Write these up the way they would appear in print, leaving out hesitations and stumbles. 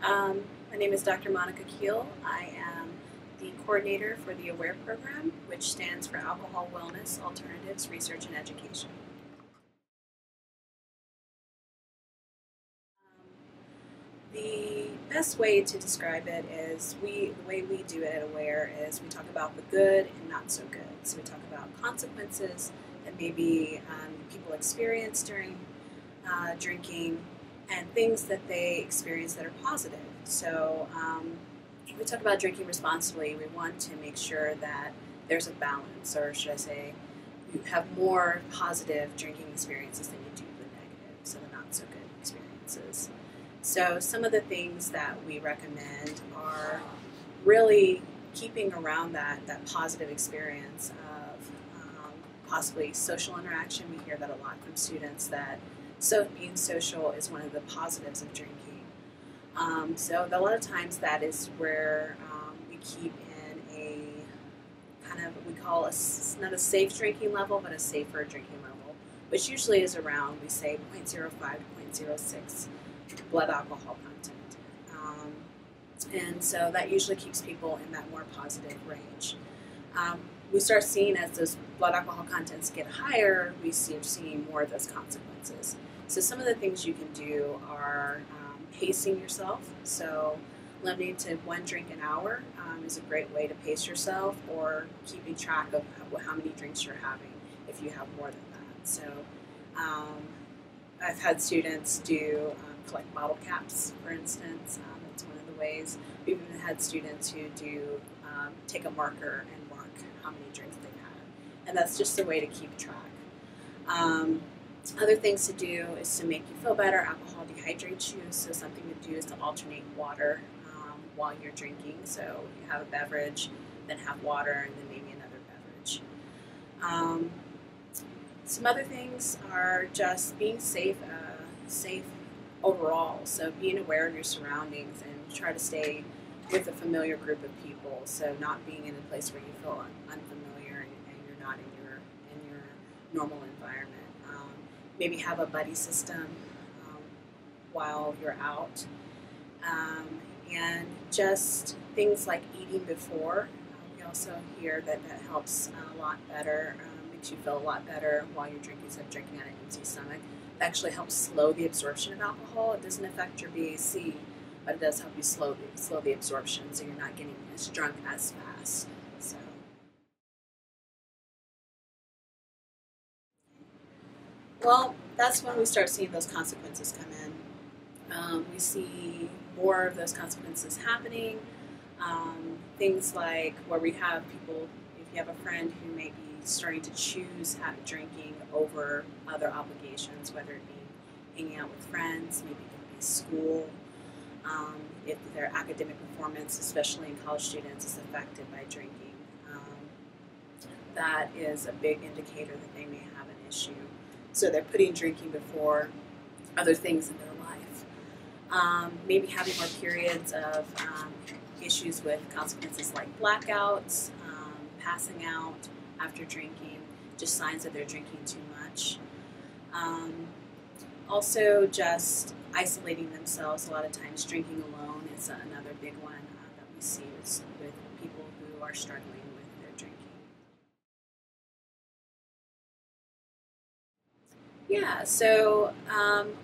My name is Dr. Monica Keel. I am the coordinator for the AWARE program, which stands for Alcohol Wellness Alternatives Research and Education. The best way to describe it is the way we do it at AWARE is we talk about the good and not so good. So we talk about consequences that maybe people experience during drinking and things that they experience that are positive. So we talk about drinking responsibly. We want to make sure that there's a balance, or should I say, you have more positive drinking experiences than you do the negative, so the not so good experiences. So some of the things that we recommend are really keeping around that positive experience of possibly social interaction. We hear that a lot from students, that being social is one of the positives of drinking. So a lot of times that is where we keep in a kind of, we call not a safe drinking level, but a safer drinking level, which usually is around, we say, 0.05 to 0.06 blood alcohol content. And so that usually keeps people in that more positive range. We start seeing, as those blood alcohol contents get higher, we start seeing more of those consequences. So some of the things you can do are pacing yourself. So limiting to 1 drink an hour is a great way to pace yourself, or keeping track of how many drinks you're having if you have more than that. So I've had students collect bottle caps, for instance. That's one of the ways. We've even had students who do take a marker and mark how many drinks they've had. And that's just a way to keep track. Other things to do is to make you feel better. Alcohol dehydrates you, so something to do is to alternate water while you're drinking. So you have a beverage, then have water, and then maybe another beverage. Some other things are just being safe overall. So being aware of your surroundings and try to stay with a familiar group of people. So not being in a place where you feel unfamiliar and you're not in your normal environment. Maybe have a buddy system while you're out. And just things like eating before. We also hear that helps a lot better, makes you feel a lot better while you're drinking, instead of drinking on an empty stomach. It actually helps slow the absorption of alcohol. It doesn't affect your BAC, but it does help you slow the absorption, so you're not getting as drunk as fast. So, well, that's when we start seeing those consequences come in. We see more of those consequences happening. Things like where we have people, if you have a friend who may be starting to choose drinking over other obligations, whether it be hanging out with friends, maybe it could be school, if their academic performance, especially in college students, is affected by drinking. That is a big indicator that they may have an issue. So they're putting drinking before other things in their life. Maybe having more periods of issues with consequences like blackouts, passing out after drinking, just signs that they're drinking too much. Also just isolating themselves. A lot of times drinking alone is another big one that we see with people who are struggling with their drinking. Yeah, so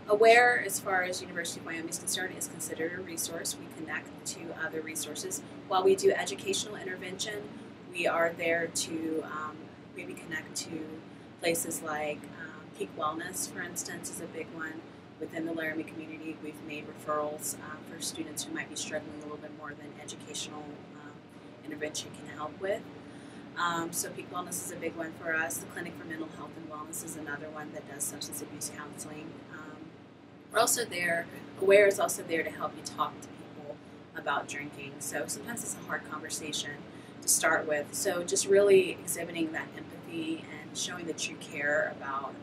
AWARE, as far as University of Wyoming is concerned, is considered a resource. We connect to other resources. While we do educational intervention, we are there to maybe connect to places like Peak Wellness, for instance, is a big one. Within the Laramie community, we've made referrals for students who might be struggling a little bit more than educational intervention can help with. So Peak Wellness is a big one for us. The Clinic for Mental Health and Wellness is another one that does substance abuse counseling. We're also there, AWARE is also there to help you talk to people about drinking. So sometimes it's a hard conversation to start with. So just really exhibiting that empathy and showing that you care about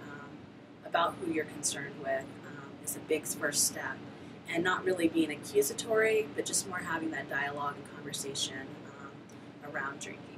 who you're concerned with is a big first step. And not really being accusatory, but just more having that dialogue and conversation around drinking.